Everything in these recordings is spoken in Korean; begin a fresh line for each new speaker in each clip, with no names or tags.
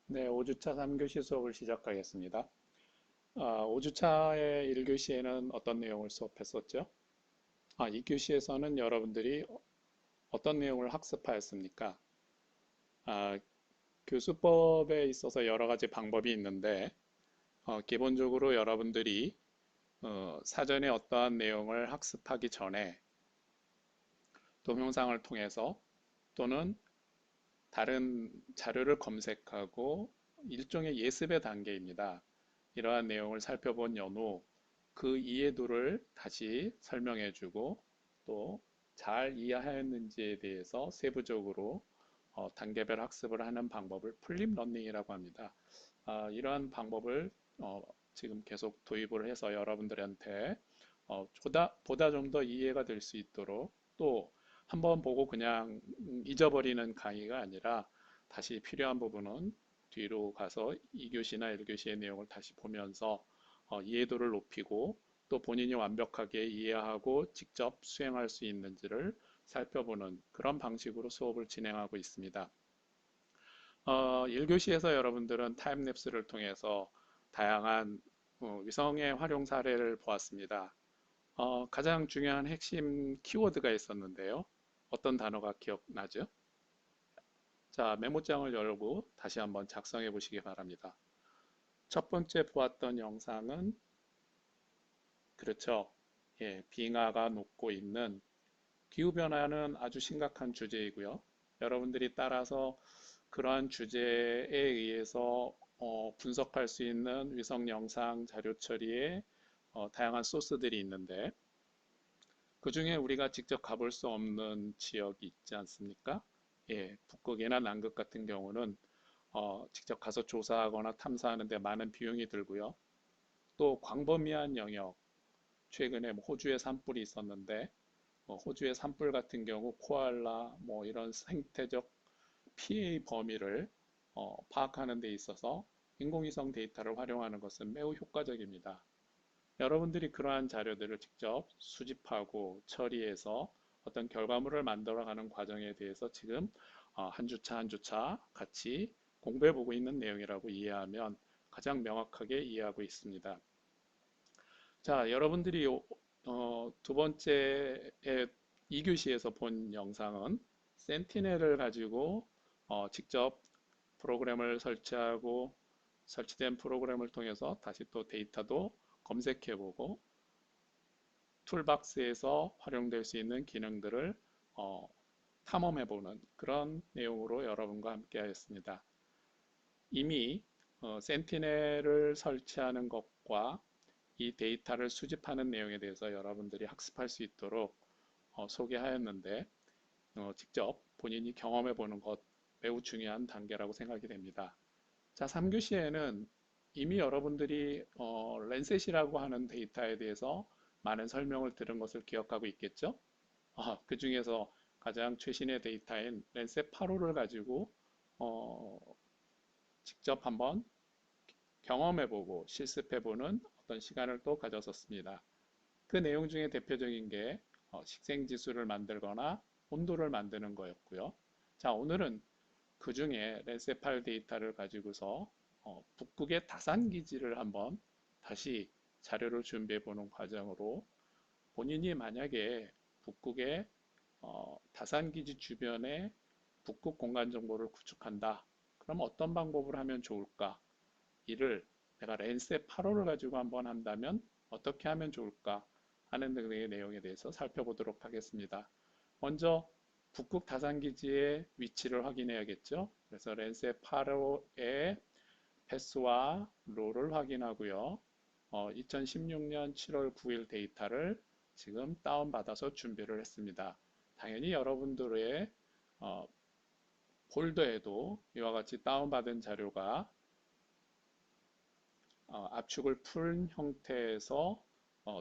네, 5주차 3교시 수업을 시작하겠습니다. 5주차의 1교시에는 어떤 내용을 수업했었죠? 2교시에서는 여러분들이 어떤 내용을 학습하였습니까? 아, 교수법에 있어서 여러 가지 방법이 있는데, 기본적으로 여러분들이 사전에 어떠한 내용을 학습하기 전에 동영상을 통해서 또는 다른 자료를 검색하고 일종의 예습의 단계입니다. 이러한 내용을 살펴본 연후 그 이해도를 다시 설명해주고 또 잘 이해하였는지에 대해서 세부적으로 단계별 학습을 하는 방법을 플립 러닝이라고 합니다. 이러한 방법을 지금 계속 도입을 해서 여러분들한테 보다 좀 더 이해가 될 수 있도록 또 한번 보고 그냥 잊어버리는 강의가 아니라 다시 필요한 부분은 뒤로 가서 2교시나 1교시의 내용을 다시 보면서 이해도를 높이고 또 본인이 완벽하게 이해하고 직접 수행할 수 있는지를 살펴보는 그런 방식으로 수업을 진행하고 있습니다. 1교시에서 여러분들은 타임랩스를 통해서 다양한 위성의 활용 사례를 보았습니다. 가장 중요한 핵심 키워드가 있었는데요. 어떤 단어가 기억나죠? 자, 메모장을 열고 다시 한번 작성해 보시기 바랍니다. 첫 번째 보았던 영상은 그렇죠. 예, 빙하가 녹고 있는 기후변화는 아주 심각한 주제이고요. 여러분들이 따라서 그러한 주제에 의해서 분석할 수 있는 위성 영상 자료 처리에 다양한 소스들이 있는데 그 중에 우리가 직접 가볼 수 없는 지역이 있지 않습니까? 예, 북극이나 남극 같은 경우는 직접 가서 조사하거나 탐사하는 데 많은 비용이 들고요. 또 광범위한 영역, 최근에 뭐 호주에 산불이 있었는데 호주의 산불 같은 경우 코알라 뭐 이런 생태적 피해의 범위를 파악하는 데 있어서 인공위성 데이터를 활용하는 것은 매우 효과적입니다. 여러분들이 그러한 자료들을 직접 수집하고 처리해서 어떤 결과물을 만들어가는 과정에 대해서 지금 한 주차 한 주차 같이 공부해보고 있는 내용이라고 이해하면 가장 명확하게 이해하고 있습니다. 자, 여러분들이 두 번째 2교시에서 본 영상은 센티넬을 가지고 직접 프로그램을 설치하고 설치된 프로그램을 통해서 다시 또 데이터도 검색해보고 툴박스에서 활용될 수 있는 기능들을 어, 탐험해보는 그런 내용으로 여러분과 함께 하였습니다. 이미 센티넬을 설치하는 것과 이 데이터를 수집하는 내용에 대해서 여러분들이 학습할 수 있도록 소개하였는데 직접 본인이 경험해 보는 것 매우 중요한 단계라고 생각이 됩니다. 자, 3교시에는 이미 여러분들이 랜셋이라고 하는 데이터에 대해서 많은 설명을 들은 것을 기억하고 있겠죠? 그 중에서 가장 최신의 데이터인 랜셋 8호를 가지고 어, 직접 한번 경험해보고 실습해보는 어떤 시간을 또 가졌었습니다. 그 내용 중에 대표적인 게 식생지수를 만들거나 온도를 만드는 거였고요. 자, 오늘은 그 중에 랜세팔 데이터를 가지고서 북극의 다산 기지를 한번 다시 자료를 준비해 보는 과정으로 본인이 만약에 북극의 다산 기지 주변에 북극 공간 정보를 구축한다. 그럼 어떤 방법을 하면 좋을까? 이를 내가 랜세 8호를 가지고 한번 한다면 어떻게 하면 좋을까 하는 등의 내용에 대해서 살펴보도록 하겠습니다. 먼저 북극 다산기지의 위치를 확인해야겠죠. 그래서 랜세 8호의 패스와 롤을 확인하고요. 2016년 7월 9일 데이터를 지금 다운받아서 준비를 했습니다. 당연히 여러분들의 어, 폴더에도 이와 같이 다운받은 자료가 압축을 푼 형태에서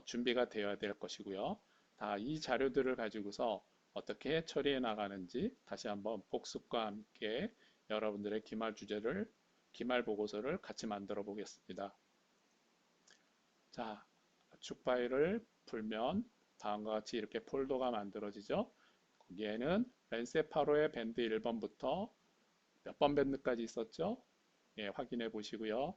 준비가 되어야 될 것이고요. 이 자료들을 가지고서 어떻게 처리해 나가는지 다시 한번 복습과 함께 여러분들의 기말 보고서를 같이 만들어 보겠습니다. 자, 압축 파일을 풀면 다음과 같이 이렇게 폴더가 만들어지죠. 거기에는 랜셋 8호의 밴드 1번부터 몇 번 밴드까지 있었죠? 예, 확인해 보시고요.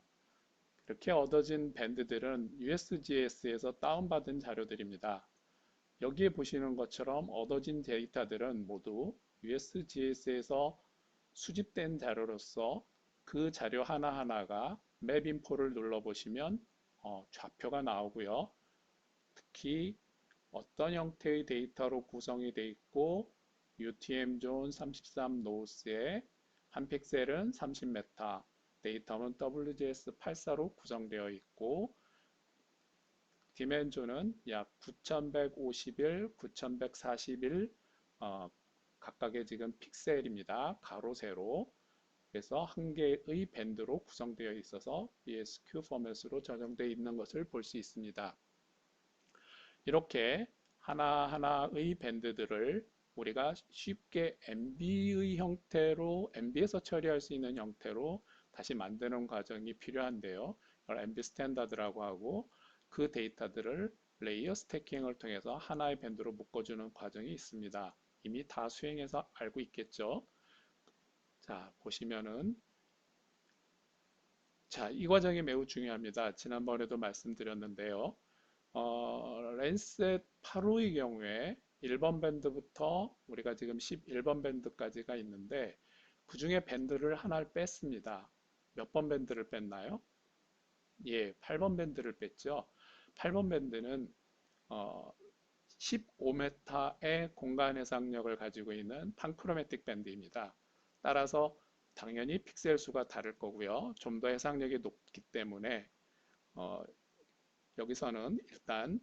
이렇게 얻어진 밴드들은 USGS에서 다운받은 자료들입니다. 여기에 보시는 것처럼 얻어진 데이터들은 모두 USGS에서 수집된 자료로서 그 자료 하나하나가 맵인포를 눌러보시면 좌표가 나오고요. 특히 어떤 형태의 데이터로 구성이 되어 있고 UTM 존 33 노스에 한 픽셀은 30m, 데이터는 WGS84로 구성되어 있고 디멘전은 약 9151, 9141 각각의 지금 픽셀입니다. 가로, 세로. 그래서 한 개의 밴드로 구성되어 있어서 ESQ 포맷으로 저장되어 있는 것을 볼 수 있습니다. 이렇게 하나하나의 밴드들을 우리가 쉽게 MB의 형태로, MB에서 처리할 수 있는 형태로 다시 만드는 과정이 필요한데요. 이걸 MB 스탠다드라고 하고 그 데이터들을 레이어 스태킹을 통해서 하나의 밴드로 묶어주는 과정이 있습니다. 이미 다 수행해서 알고 있겠죠. 자, 보시면은 자, 이 과정이 매우 중요합니다. 지난번에도 말씀드렸는데요. 랜셋 8호의 경우에 1번 밴드부터 우리가 지금 11번 밴드까지가 있는데 그 중에 밴드를 하나를 뺐습니다. 몇 번 밴드를 뺐나요? 예, 8번 밴드를 뺐죠. 8번 밴드는 15m의 공간 해상력을 가지고 있는 판크로매틱 밴드입니다. 따라서 당연히 픽셀 수가 다를 거고요. 좀 더 해상력이 높기 때문에 어, 여기서는 일단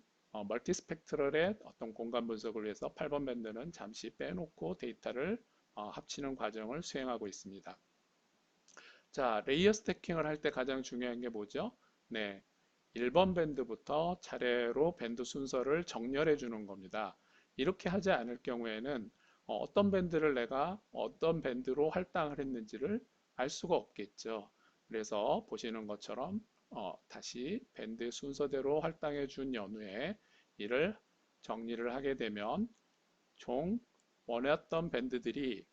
멀티스펙트럴의 어떤 공간 분석을 위해서 8번 밴드는 잠시 빼놓고 데이터를 합치는 과정을 수행하고 있습니다. 자, 레이어 스태킹을 할 때 가장 중요한 게 뭐죠? 네, 1번 밴드부터 차례로 밴드 순서를 정렬해 주는 겁니다. 이렇게 하지 않을 경우에는 어떤 밴드를 내가 어떤 밴드로 할당을 했는지를 알 수가 없겠죠. 그래서 보시는 것처럼 다시 밴드 순서대로 할당해 준 연후에 이를 정리를 하게 되면 총 원했던 밴드들이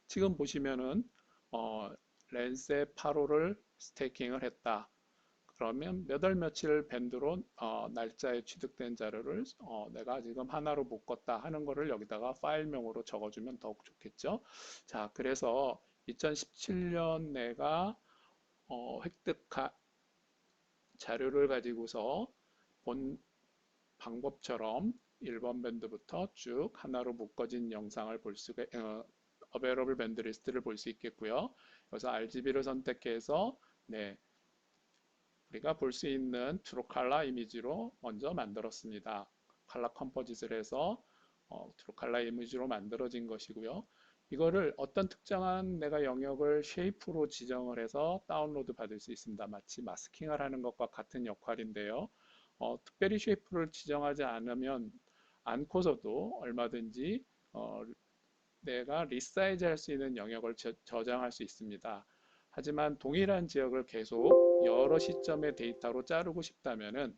지금 보시면은 어, 랜스의 8호를 스테이킹을 했다. 그러면 몇 월 며칠 밴드로 날짜에 취득된 자료를 내가 지금 하나로 묶었다 하는 거를 여기다가 파일명으로 적어주면 더욱 좋겠죠. 자, 그래서 2017년 내가 획득한 자료를 가지고서 본 방법처럼 1번 밴드부터 쭉 하나로 묶어진 영상을 볼 수가 available 밴드 리스트를 볼 수 있겠고요. 여기서 RGB를 선택해서 네, 우리가 볼 수 있는 트루 컬러 이미지로 먼저 만들었습니다. 컬러 컴포짓을 해서 트루 컬러 이미지로 만들어진 것이고요. 이거를 어떤 특정한 내가 영역을 쉐이프로 지정을 해서 다운로드 받을 수 있습니다. 마치 마스킹을 하는 것과 같은 역할인데요. 특별히 쉐이프를 지정하지 않으면 않고서도 얼마든지 내가 리사이즈 할 수 있는 영역을 저장할 수 있습니다. 하지만 동일한 지역을 계속 여러 시점의 데이터로 자르고 싶다면은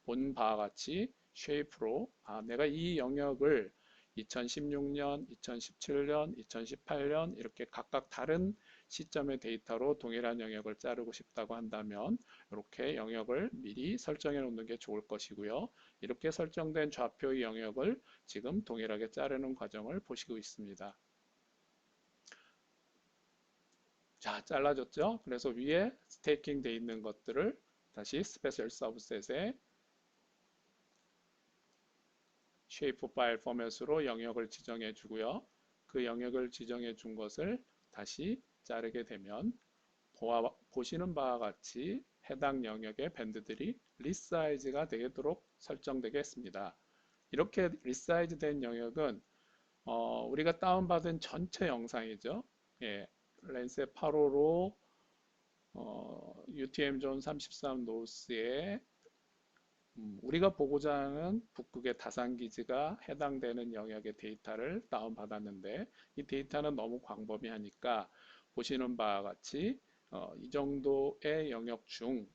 본 바와 같이 쉐이프로 내가 이 영역을 2016년, 2017년, 2018년 이렇게 각각 다른 시점의 데이터로 동일한 영역을 자르고 싶다고 한다면 이렇게 영역을 미리 설정해 놓는 게 좋을 것이고요. 이렇게 설정된 좌표의 영역을 지금 동일하게 자르는 과정을 보시고 있습니다. 자, 잘라졌죠? 그래서 위에 스테이킹 돼 있는 것들을 다시 스페셜 서브셋에 쉐이프 파일 포맷으로 영역을 지정해 주고요. 그 영역을 지정해 준 것을 다시 자르게 되면 보시는 바와 같이 해당 영역의 밴드들이 리사이즈가 되도록 설정되겠습니다. 이렇게 리사이즈 된 영역은 우리가 다운받은 전체 영상이죠. 예, 렌세 8호로 UTM 존 33 노스에 우리가 보고자 하는 북극의 다산기지가 해당되는 영역의 데이터를 다운받았는데 이 데이터는 너무 광범위하니까 보시는 바와 같이 이 정도의 영역 중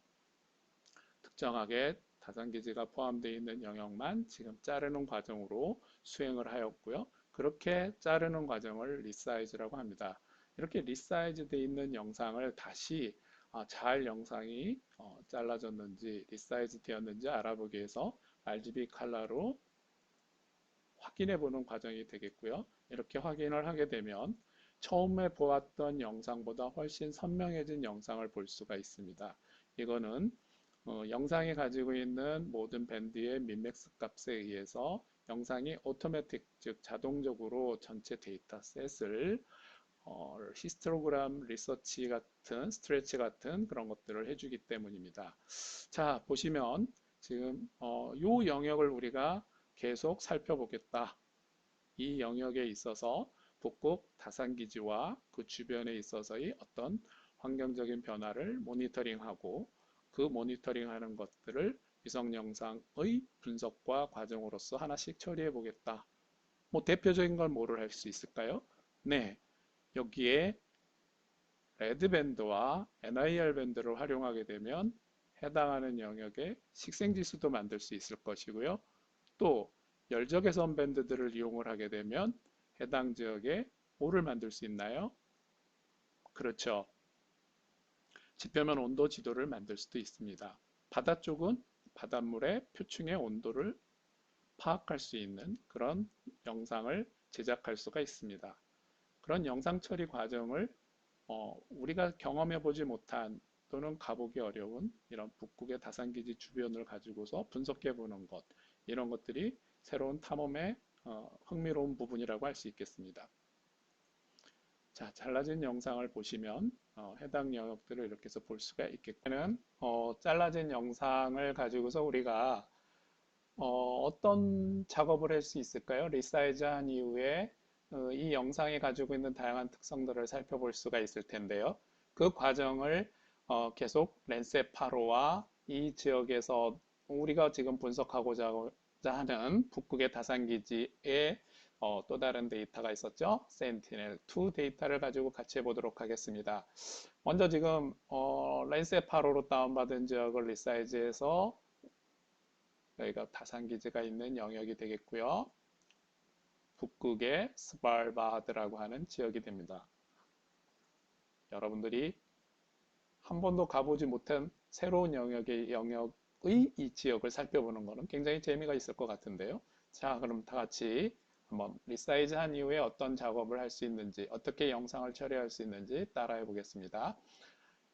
특정하게 다산기지가 포함되어 있는 영역만 지금 자르는 과정으로 수행을 하였고요. 그렇게 자르는 과정을 리사이즈라고 합니다. 이렇게 리사이즈 되어 있는 영상을 다시 잘 영상이 잘라졌는지 리사이즈 되었는지 알아보기 위해서 RGB 컬러로 확인해 보는 과정이 되겠고요. 이렇게 확인을 하게 되면 처음에 보았던 영상보다 훨씬 선명해진 영상을 볼 수가 있습니다. 이거는 영상이 가지고 있는 모든 밴드의 민맥스 값에 의해서 영상이 오토매틱, 즉 자동적으로 전체 데이터셋을 히스토그램 리서치 같은 스트레치 같은 그런 것들을 해주기 때문입니다. 자, 보시면 지금 이 영역을 우리가 계속 살펴보겠다. 이 영역에 있어서 북극 다산기지와 그 주변에 있어서의 어떤 환경적인 변화를 모니터링하고 그 모니터링하는 것들을 위성 영상의 분석과 과정으로서 하나씩 처리해 보겠다. 뭐 대표적인 걸 뭐를 할 수 있을까요? 네, 여기에 레드밴드와 NIR 밴드를 활용하게 되면 해당하는 영역의 식생지수도 만들 수 있을 것이고요. 또 열적외선 밴드들을 이용을 하게 되면 해당 지역에 뭐를 만들 수 있나요? 그렇죠. 지표면 온도 지도를 만들 수도 있습니다. 바다 쪽은 바닷물의 표층의 온도를 파악할 수 있는 그런 영상을 제작할 수가 있습니다. 그런 영상 처리 과정을 우리가 경험해 보지 못한 또는 가보기 어려운 이런 북극의 다산기지 주변을 가지고서 분석해 보는 것, 이런 것들이 새로운 탐험의 흥미로운 부분이라고 할 수 있겠습니다. 자, 잘라진 영상을 보시면 해당 영역들을 이렇게 해서 볼 수가 있겠고요. 잘라진 영상을 가지고서 우리가 어떤 작업을 할 수 있을까요? 리사이즈한 이후에 이 영상이 가지고 있는 다양한 특성들을 살펴볼 수가 있을 텐데요. 그 과정을 계속 랜셋파로와 이 지역에서 우리가 지금 분석하고자 하는 북극의 다산기지에 또 다른 데이터가 있었죠. 센티넬2 데이터를 가지고 같이 해보도록 하겠습니다. 먼저 지금 랜셋파로로 다운받은 지역을 리사이즈해서 여기가 다산기지가 있는 영역이 되겠고요. 북극의 스발바드라고 하는 지역이 됩니다. 여러분들이 한 번도 가보지 못한 새로운 영역의 이 지역을 살펴보는 것은 굉장히 재미가 있을 것 같은데요. 자, 그럼 다 같이 한번 리사이즈 한 이후에 어떤 작업을 할 수 있는지, 어떻게 영상을 처리할 수 있는지 따라해 보겠습니다.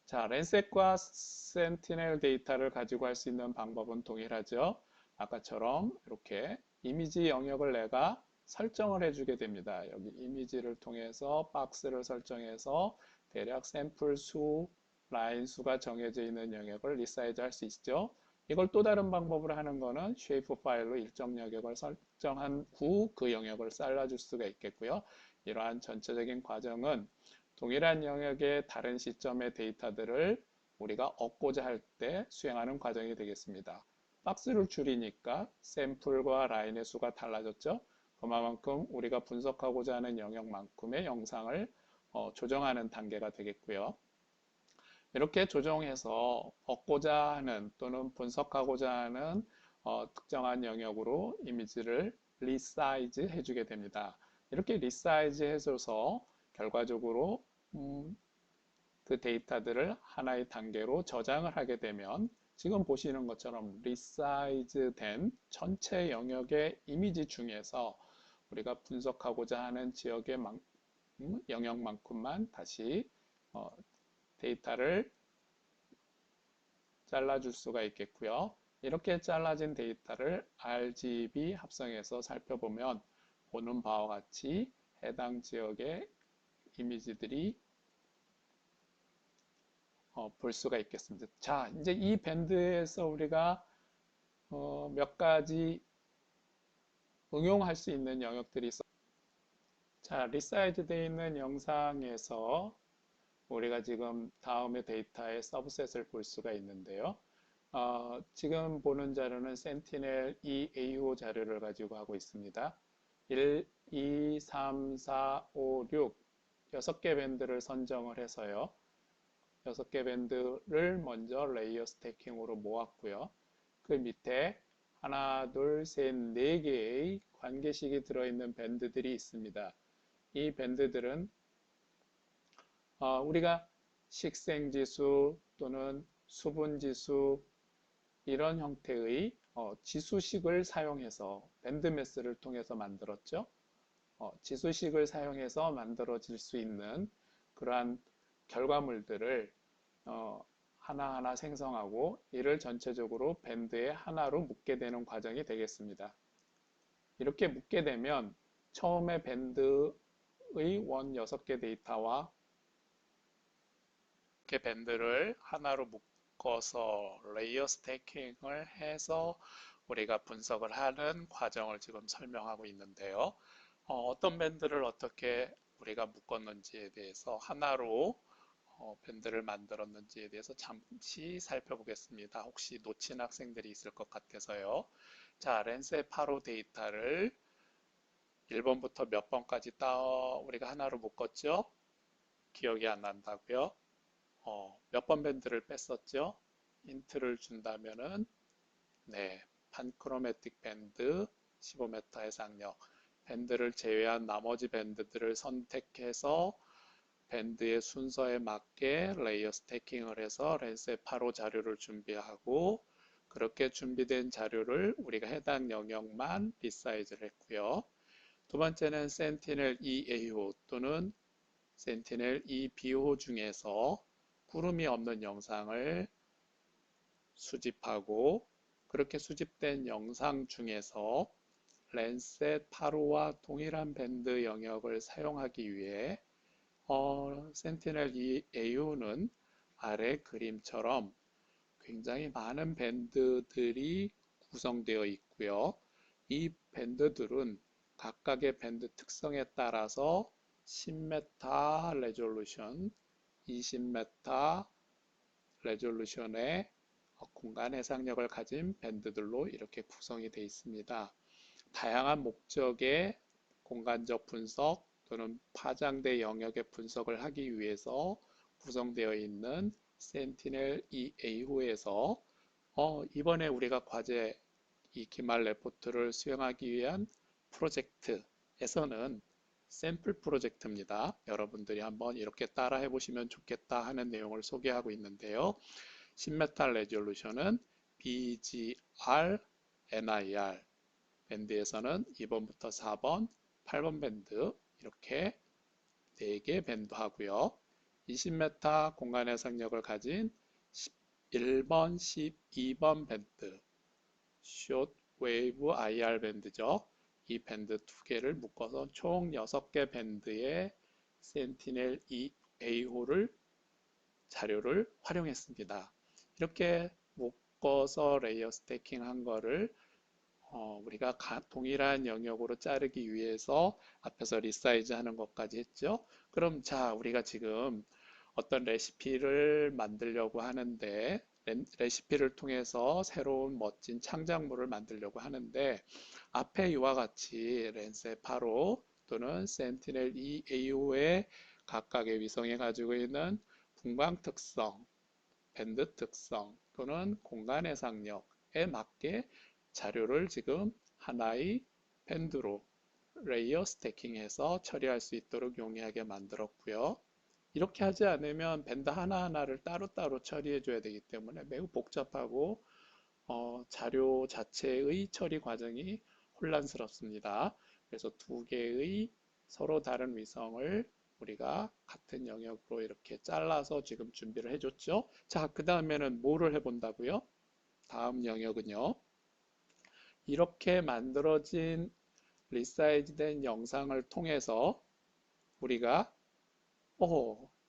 자, 랜셋과 센티넬 데이터를 가지고 할 수 있는 방법은 동일하죠. 아까처럼 이렇게 이미지 영역을 내가 설정을 해주게 됩니다. 여기 이미지를 통해서 박스를 설정해서 대략 샘플 수, 라인 수가 정해져 있는 영역을 리사이즈 할 수 있죠. 이걸 또 다른 방법으로 하는 거는 쉐이프 파일로 일정 영역을 설정한 후 그 영역을 잘라줄 수가 있겠고요. 이러한 전체적인 과정은 동일한 영역의 다른 시점의 데이터들을 우리가 얻고자 할 때 수행하는 과정이 되겠습니다. 박스를 줄이니까 샘플과 라인의 수가 달라졌죠. 그만큼 우리가 분석하고자 하는 영역만큼의 영상을 조정하는 단계가 되겠고요. 이렇게 조정해서 얻고자 하는 또는 분석하고자 하는 특정한 영역으로 이미지를 리사이즈 해주게 됩니다. 이렇게 리사이즈 해줘서 결과적으로 그 데이터들을 하나의 단계로 저장을 하게 되면 지금 보시는 것처럼 리사이즈 된 전체 영역의 이미지 중에서 우리가 분석하고자 하는 지역의 영역만큼만 다시 데이터를 잘라줄 수가 있겠고요. 이렇게 잘라진 데이터를 RGB 합성해서 살펴보면 보는 바와 같이 해당 지역의 이미지들이 볼 수가 있겠습니다. 자, 이제 이 밴드에서 우리가 몇 가지 응용할 수 있는 영역들이 있어. 자, 리사이즈 되어 있는 영상에서 우리가 지금 다음의 데이터의 서브셋을 볼 수가 있는데요. 지금 보는 자료는 센티넬 EAO 자료를 가지고 하고 있습니다. 1, 2, 3, 4, 5, 6 6개 밴드를 선정을 해서요. 6개 밴드를 먼저 레이어 스태킹으로 모았고요. 그 밑에 하나, 둘, 셋, 네 개의 관계식이 들어있는 밴드들이 있습니다. 이 밴드들은 우리가 식생지수 또는 수분지수 이런 형태의 지수식을 사용해서 밴드매스를 통해서 만들었죠. 지수식을 사용해서 만들어질 수 있는 그러한 결과물들을 하나하나 생성하고 이를 전체적으로 밴드에 하나로 묶게 되는 과정이 되겠습니다. 이렇게 묶게 되면 처음에 밴드의 원 6개 데이터와 이렇게 밴드를 하나로 묶어서 레이어 스태킹을 해서 우리가 분석을 하는 과정을 지금 설명하고 있는데요. 어떤 밴드를 어떻게 우리가 묶었는지에 대해서 하나로 밴드를 만들었는지에 대해서 잠시 살펴보겠습니다. 혹시 놓친 학생들이 있을 것 같아서요. 자, 랜스의 파로 데이터를 1번부터 몇 번까지 우리가 하나로 묶었죠? 기억이 안 난다고요? 몇 번 밴드를 뺐었죠? 힌트를 준다면은 네, 판크로매틱 밴드 15m 해상력 밴드를 제외한 나머지 밴드들을 선택해서 밴드의 순서에 맞게 레이어 스태킹을 해서 랜스의 파로 자료를 준비하고 그렇게 준비된 자료를 우리가 해당 영역만 리사이즈를 했고요. 두 번째는 센티넬 EAO 또는 센티넬 EBO 중에서 구름이 없는 영상을 수집하고 그렇게 수집된 영상 중에서 랜셋 8호와 동일한 밴드 영역을 사용하기 위해 센티넬 AU는 아래 그림처럼 굉장히 많은 밴드들이 구성되어 있고요. 이 밴드들은 각각의 밴드 특성에 따라서 10m 레졸루션, 20m 레졸루션의 공간 해상력을 가진 밴드들로 이렇게 구성이 되어 있습니다. 다양한 목적의 공간적 분석 또는 파장대 영역의 분석을 하기 위해서 구성되어 있는 센티넬 EA호에서 이번에 우리가 과제 이 기말 레포트를 수행하기 위한 프로젝트에서는 샘플 프로젝트입니다. 여러분들이 한번 이렇게 따라 해보시면 좋겠다 하는 내용을 소개하고 있는데요. 10m 레졸루션은 BGR, NIR 밴드에서는 2번부터 4번, 8번 밴드 이렇게 4개 밴드 하고요. 20m 공간 해상력을 가진 1번, 12번 밴드 숏 웨이브 IR 밴드죠. 이 밴드 2개를 묶어서 총 6개 밴드의 센티넬 EA호를 자료를 활용했습니다. 이렇게 묶어서 레이어 스태킹 한 거를 우리가 동일한 영역으로 자르기 위해서 앞에서 리사이즈 하는 것까지 했죠. 그럼 자, 우리가 지금 어떤 레시피를 만들려고 하는데 레시피를 통해서 새로운 멋진 창작물을 만들려고 하는데 앞에 이와 같이 랜세 8호 또는 센티넬 EAO의 각각의 위성이 가지고 있는 분광 특성, 밴드 특성 또는 공간 해상력에 맞게 자료를 지금 하나의 밴드로 레이어 스태킹해서 처리할 수 있도록 용이하게 만들었고요. 이렇게 하지 않으면 밴드 하나하나를 따로따로 처리해 줘야 되기 때문에 매우 복잡하고 자료 자체의 처리 과정이 혼란스럽습니다. 그래서 2개의 서로 다른 위성을 우리가 같은 영역으로 이렇게 잘라서 지금 준비를 해줬죠. 자, 그 다음에는 뭐를 해본다고요? 다음 영역은요. 이렇게 만들어진 리사이즈된 영상을 통해서 우리가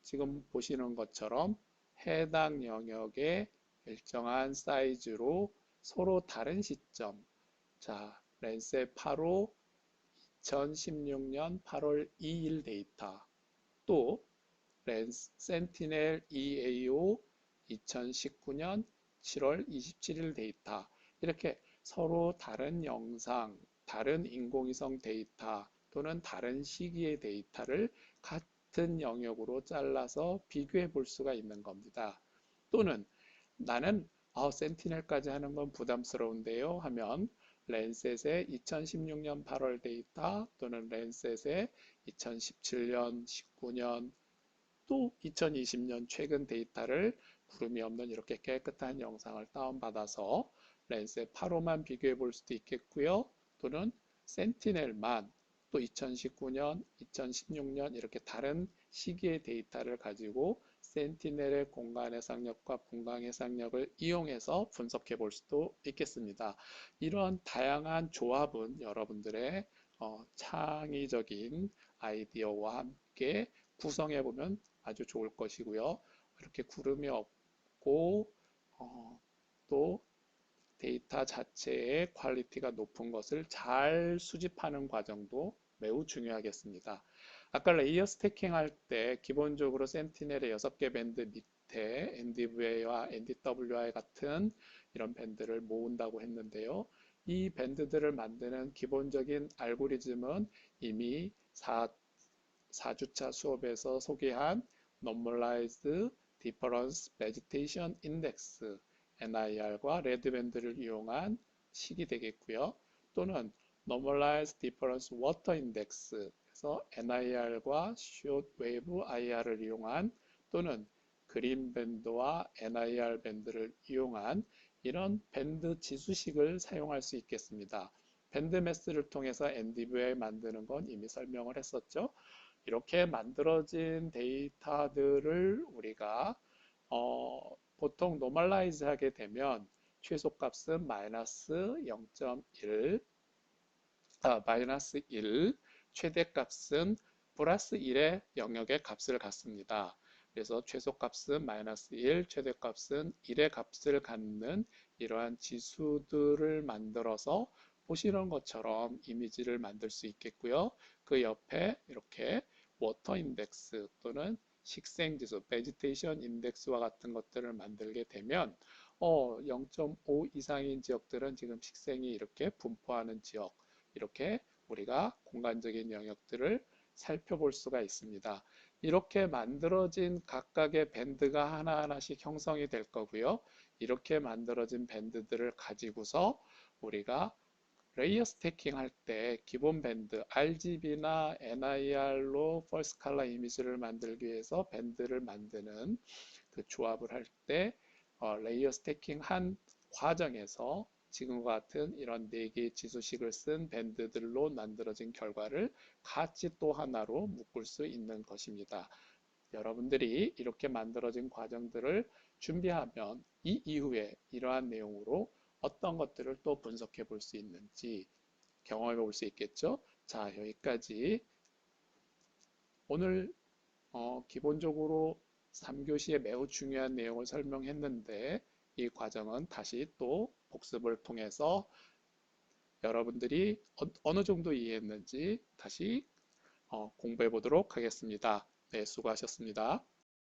지금 보시는 것처럼 해당 영역의 일정한 사이즈로 서로 다른 시점 자, 랜세 8호 2016년 8월 2일 데이터 또 센티넬 EAO 2019년 7월 27일 데이터 이렇게 서로 다른 영상, 다른 인공위성 데이터 또는 다른 시기의 데이터를 같은 영역으로 잘라서 비교해 볼 수가 있는 겁니다. 또는 나는 센티넬까지 하는 건 부담스러운데요 하면 랜셋의 2016년 8월 데이터 또는 랜셋의 2017년, 19년 또 2020년 최근 데이터를 구름이 없는 이렇게 깨끗한 영상을 다운받아서 렌스의 8호만 비교해 볼 수도 있겠고요. 또는 센티넬만 또 2019년, 2016년 이렇게 다른 시기의 데이터를 가지고 센티넬의 공간 해상력과 분광 해상력을 이용해서 분석해 볼 수도 있겠습니다. 이런 다양한 조합은 여러분들의 창의적인 아이디어와 함께 구성해 보면 아주 좋을 것이고요. 이렇게 구름이 없고 또 데이터 자체의 퀄리티가 높은 것을 잘 수집하는 과정도 매우 중요하겠습니다. 아까 레이어 스태킹 할 때 기본적으로 센티넬의 6개 밴드 밑에 NDVA와 NDWI 같은 이런 밴드를 모은다고 했는데요. 이 밴드들을 만드는 기본적인 알고리즘은 이미 4주차 수업에서 소개한 Normalized Difference Vegetation Index NIR과 레드밴드를 이용한 식이 되겠고요. 또는 Normalized Difference Water Index 그래서 NIR과 Short Wave IR을 이용한 또는 그린 밴드와 NIR 밴드를 이용한 이런 밴드 지수식을 사용할 수 있겠습니다. 밴드 매스를 통해서 NDVA 만드는 건 이미 설명을 했었죠. 이렇게 만들어진 데이터들을 우리가 보통 노멀라이즈 하게 되면 최소값은 마이너스 1, 최대값은 플러스 1의 영역의 값을 갖습니다. 그래서 최소값은 마이너스 1, 최대값은 1의 값을 갖는 이러한 지수들을 만들어서 보시는 것처럼 이미지를 만들 수 있겠고요. 그 옆에 이렇게 워터 인덱스 또는 식생지수, 베지테이션 인덱스와 같은 것들을 만들게 되면 0.5 이상인 지역들은 지금 식생이 이렇게 분포하는 지역, 이렇게 우리가 공간적인 영역들을 살펴볼 수가 있습니다. 이렇게 만들어진 각각의 밴드가 하나하나씩 형성이 될 거고요. 이렇게 만들어진 밴드들을 가지고서 우리가 레이어 스태킹 할 때 기본 밴드 RGB나 NIR로 펄스 컬러 이미지를 만들기 위해서 밴드를 만드는 그 조합을 할 때 레이어 스태킹 한 과정에서 지금과 같은 이런 4개의 지수식을 쓴 밴드들로 만들어진 결과를 같이 또 하나로 묶을 수 있는 것입니다. 여러분들이 이렇게 만들어진 과정들을 준비하면 이 이후에 이러한 내용으로 어떤 것들을 또 분석해 볼 수 있는지 경험해 볼 수 있겠죠. 자, 여기까지 오늘 기본적으로 3교시에 매우 중요한 내용을 설명했는데 이 과정은 다시 또 복습을 통해서 여러분들이 어느 정도 이해했는지 다시 공부해 보도록 하겠습니다. 네, 수고하셨습니다.